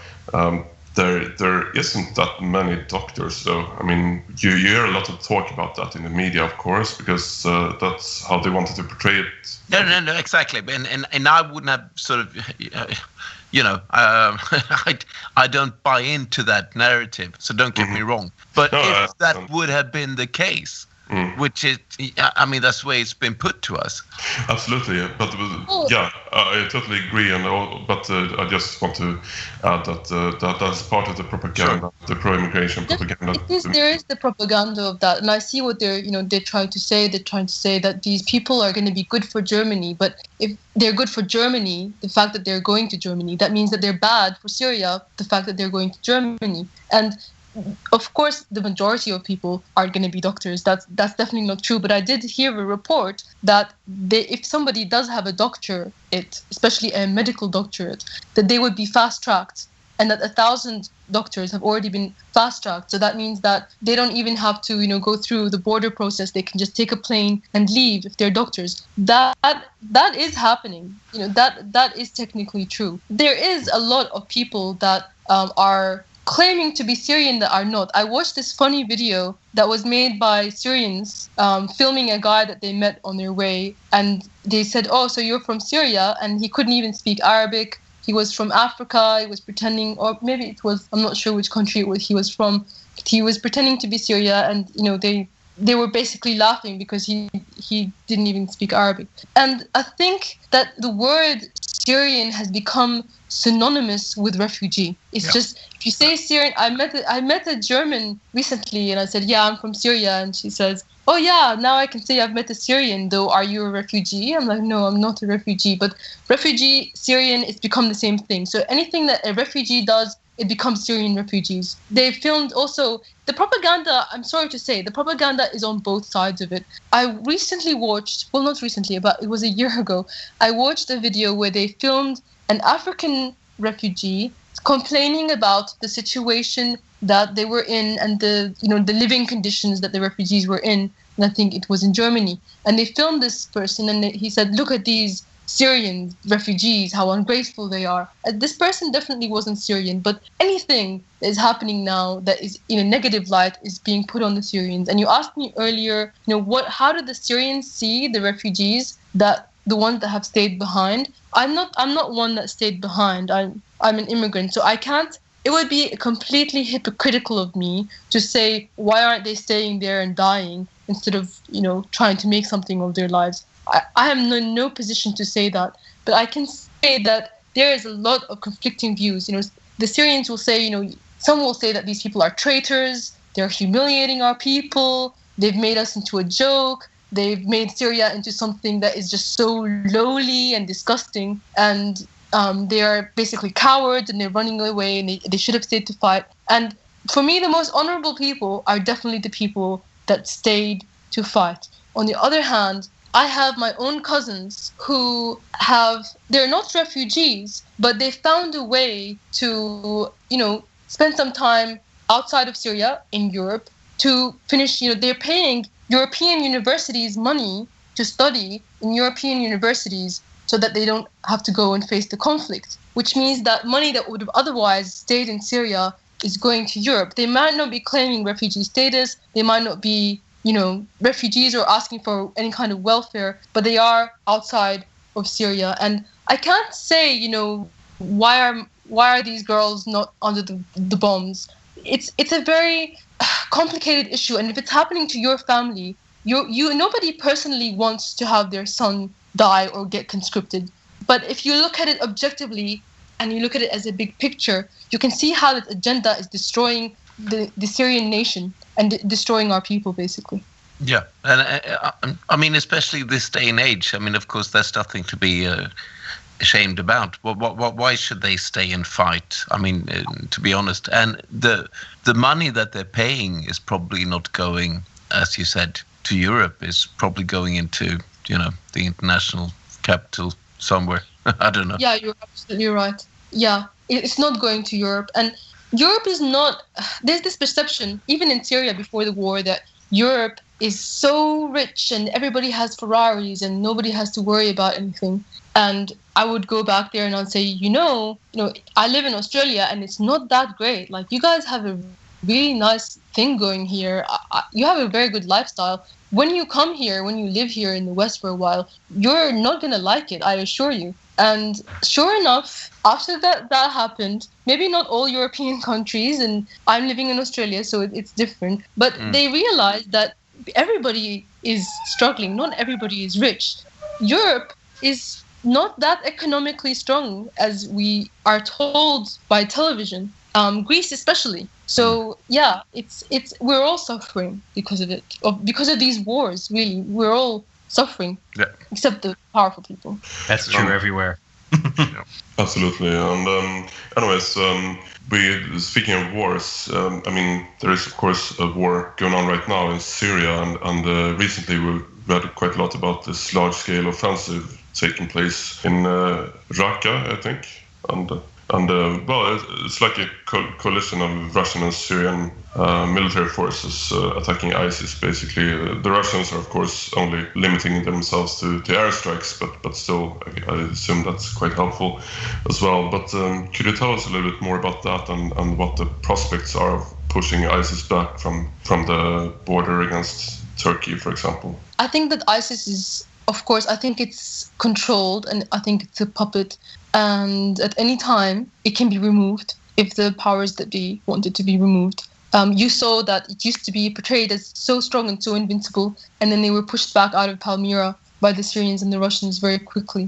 there isn't that many doctors, though. I mean, you hear a lot of talk about that in the media, of course, because that's how they wanted to portray it. No, exactly. And I wouldn't have sort of, I don't buy into that narrative, so don't get me wrong. But if that would have been the case, which is, I mean, that's the way it's been put to us. Absolutely, but I totally agree. But I just want to add that that's part of the propaganda, the pro-immigration propaganda. There is the propaganda of that, and I see what they're trying to say. They're trying to say that these people are going to be good for Germany, but if they're good for Germany, the fact that they're going to Germany, that means that they're bad for Syria, the fact that they're going to Germany. And of course, the majority of people aren't going to be doctors. That's definitely not true. But I did hear a report that if somebody does have a doctorate, especially a medical doctorate, that they would be fast-tracked, and that 1,000 doctors have already been fast-tracked. So that means that they don't even have to, go through the border process. They can just take a plane and leave if they're doctors. That is happening. That is technically true. There is a lot of people that are claiming to be Syrian that are not. I watched this funny video that was made by Syrians filming a guy that they met on their way, and they said, "Oh, so you're from Syria?" And he couldn't even speak Arabic. He was from Africa. He was pretending, or maybe it was, I'm not sure which country he was from, but he was pretending to be Syria, and they were basically laughing because he didn't even speak Arabic. And I think that the word Syrian has become synonymous with refugee. It's just, if you say Syrian, I met a German recently, and I said, "Yeah, I'm from Syria," and she says, "Oh yeah, now I can say I've met a Syrian, though. Are you a refugee?" I'm like, "No, I'm not a refugee." But refugee, Syrian, it's become the same thing. So anything that a refugee does, it becomes Syrian refugees. They filmed also the propaganda. I'm sorry to say, the propaganda is on both sides of it. I recently watched, well, not recently, but it was a year ago, I watched a video where they filmed an African refugee complaining about the situation that they were in and the living conditions that the refugees were in. And I think it was in Germany. And they filmed this person and he said, look at these Syrian refugees, how ungrateful they are. This person definitely wasn't Syrian, but anything that is happening now that is in a negative light is being put on the Syrians. And you asked me earlier, how did the Syrians see the refugees, that the ones that have stayed behind? I'm not one that stayed behind. I'm an immigrant, so I can't. It would be completely hypocritical of me to say, why aren't they staying there and dying instead of, trying to make something of their lives? I am in no position to say that, but I can say that there is a lot of conflicting views. The Syrians will say, some will say that these people are traitors, they're humiliating our people, they've made us into a joke, they've made Syria into something that is just so lowly and disgusting, and they are basically cowards and they're running away and they should have stayed to fight. And for me, the most honorable people are definitely the people that stayed to fight. On the other hand, I have my own cousins who they're not refugees, but they found a way to, spend some time outside of Syria in Europe to finish, they're paying European universities money to study in European universities so that they don't have to go and face the conflict, which means that money that would have otherwise stayed in Syria is going to Europe. They might not be claiming refugee status, they might not be refugees or asking for any kind of welfare, but they are outside of Syria. And I can't say, why are these girls not under the bombs? It's a very complicated issue, and if it's happening to your family, nobody personally wants to have their son die or get conscripted. But if you look at it objectively and you look at it as a big picture, you can see how this agenda is destroying the Syrian nation and destroying our people, basically. Yeah, and I mean, especially this day and age. I mean, of course, there's nothing to be ashamed about. Why should they stay and fight? I mean, to be honest, and the money that they're paying is probably not going, as you said, to Europe. Is probably going into the international capital somewhere. I don't know. Yeah, you're absolutely right. Yeah, it's not going to Europe, and Europe is not. There's this perception, even in Syria before the war, that Europe is so rich and everybody has Ferraris and nobody has to worry about anything. And I would go back there and I'd say, I live in Australia and it's not that great. Like, you guys have a really nice thing going here. You have a very good lifestyle. When you come here, when you live here in the West for a while, you're not going to like it, I assure you. And sure enough, after that happened, maybe not all European countries, and I'm living in Australia, so it's different, but they realized that everybody is struggling. Not everybody is rich. Europe is not that economically strong as we are told by television. Greece especially. So yeah, we're all suffering because of it, because of these wars. Really, we're all suffering, except the powerful people. That's true everywhere. Yeah, absolutely. And anyways, speaking of wars, there is of course a war going on right now in Syria, and recently we read quite a lot about this large-scale offensive taking place in Raqqa, I think, and it's like a coalition of Russian and Syrian military forces attacking ISIS, basically. The Russians are, of course, only limiting themselves to airstrikes, but still, I assume that's quite helpful as well. But could you tell us a little bit more about that and what the prospects are of pushing ISIS back from the border against Turkey, for example? I think that ISIS is, of course, I think it's controlled, and I think it's a puppet. And at any time, it can be removed if the powers that be want it to be removed. You saw that it used to be portrayed as so strong and so invincible, and then they were pushed back out of Palmyra by the Syrians and the Russians very quickly.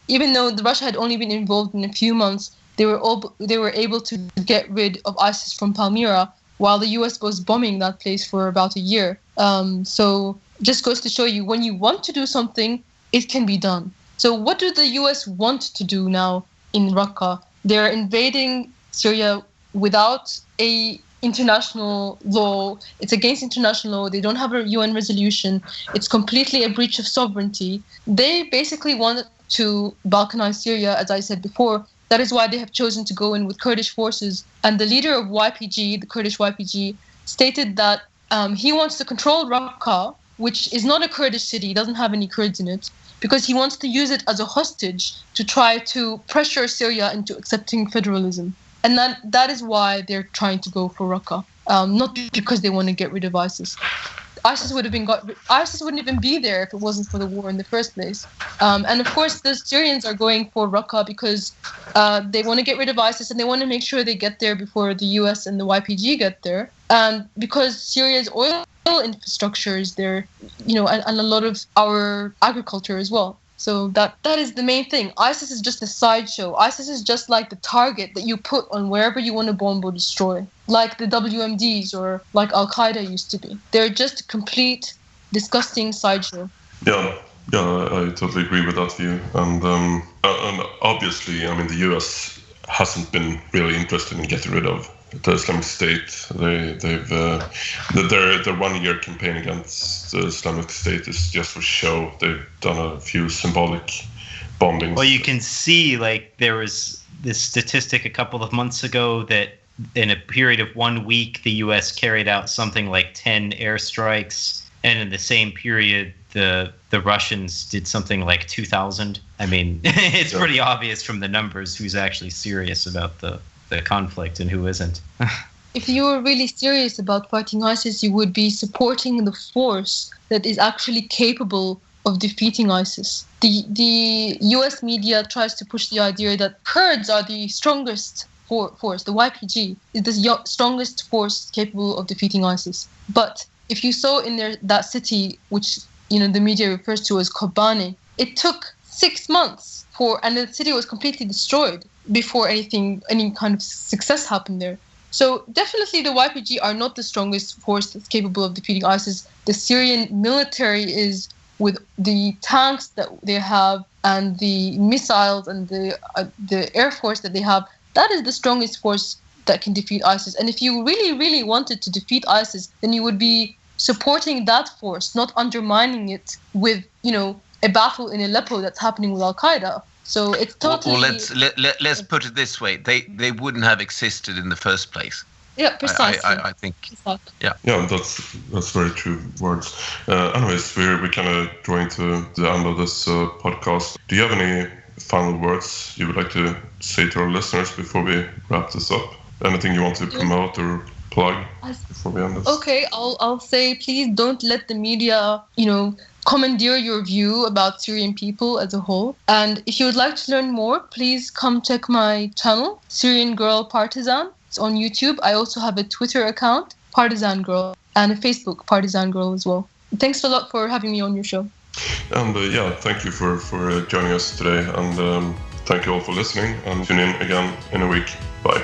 Even though Russia had only been involved in a few months, they were able to get rid of ISIS from Palmyra, while the US was bombing that place for about a year. So just goes to show you, when you want to do something, it can be done. So what do the US want to do now in Raqqa? They're invading Syria without a international law. It's against international law. They don't have a UN resolution. It's completely a breach of sovereignty. They basically want to balkanize Syria, as I said before, That is why they have chosen to go in with Kurdish forces. And the leader of YPG, the Kurdish YPG, stated that he wants to control Raqqa, which is not a Kurdish city, doesn't have any Kurds in it, because he wants to use it as a hostage to try to pressure Syria into accepting federalism. And that is why they're trying to go for Raqqa, not because they want to get rid of ISIS. ISIS wouldn't even be there if it wasn't for the war in the first place. And of course, the Syrians are going for Raqqa because they want to get rid of ISIS and they want to make sure they get there before the US and the YPG get there. And because Syria's oil infrastructure is there, and a lot of our agriculture as well. So that is the main thing. ISIS is just a sideshow. ISIS is just like the target that you put on wherever you want to bomb or destroy, like the WMDs or like Al-Qaeda used to be. They're just a complete, disgusting sideshow. Yeah, I totally agree with that view. And obviously, I mean, the US hasn't been really interested in getting rid of the Islamic State. Their 1 year campaign against the Islamic State is just for show. They've done a few symbolic bombings. Well, you can see, like, there was this statistic a couple of months ago that in a period of 1 week, the U.S. carried out something like 10 airstrikes, and in the same period, the Russians did something like 2,000. I mean, it's pretty obvious from the numbers who's actually serious about the conflict and who isn't. If you were really serious about fighting ISIS, you would be supporting the force that is actually capable of defeating ISIS. The US media tries to push the idea that Kurds are the strongest force. The YPG is the strongest force capable of defeating ISIS. But if you saw in that city, which the media refers to as Kobani, it took 6 months and the city was completely destroyed before any kind of success happened there. So definitely the YPG are not the strongest force that's capable of defeating ISIS. The Syrian military is, with the tanks that they have and the missiles and the air force that they have, that is the strongest force that can defeat ISIS. And if you really, really wanted to defeat ISIS, then you would be supporting that force, not undermining it with, a battle in Aleppo that's happening with Al-Qaeda. So it's totally. Well, let's put it this way: they wouldn't have existed in the first place. Yeah, precisely. I think. Exactly. Yeah. Yeah, that's very true words. Anyways, we're kind of drawing to the end of this podcast. Do you have any final words you would like to say to our listeners before we wrap this up? Anything you want to promote or plug before we end this? Okay, I'll say, please don't let the media, commandeer your view about Syrian people as a whole. And if you would like to learn more, please come check my channel, SyrianGirl Partisan. It's on YouTube. I also have a Twitter account, Partisan Girl, and a Facebook, Partisan Girl as well. Thanks a lot for having me on your show. And thank you for joining us today. And thank you all for listening. And tune in again in a week. Bye.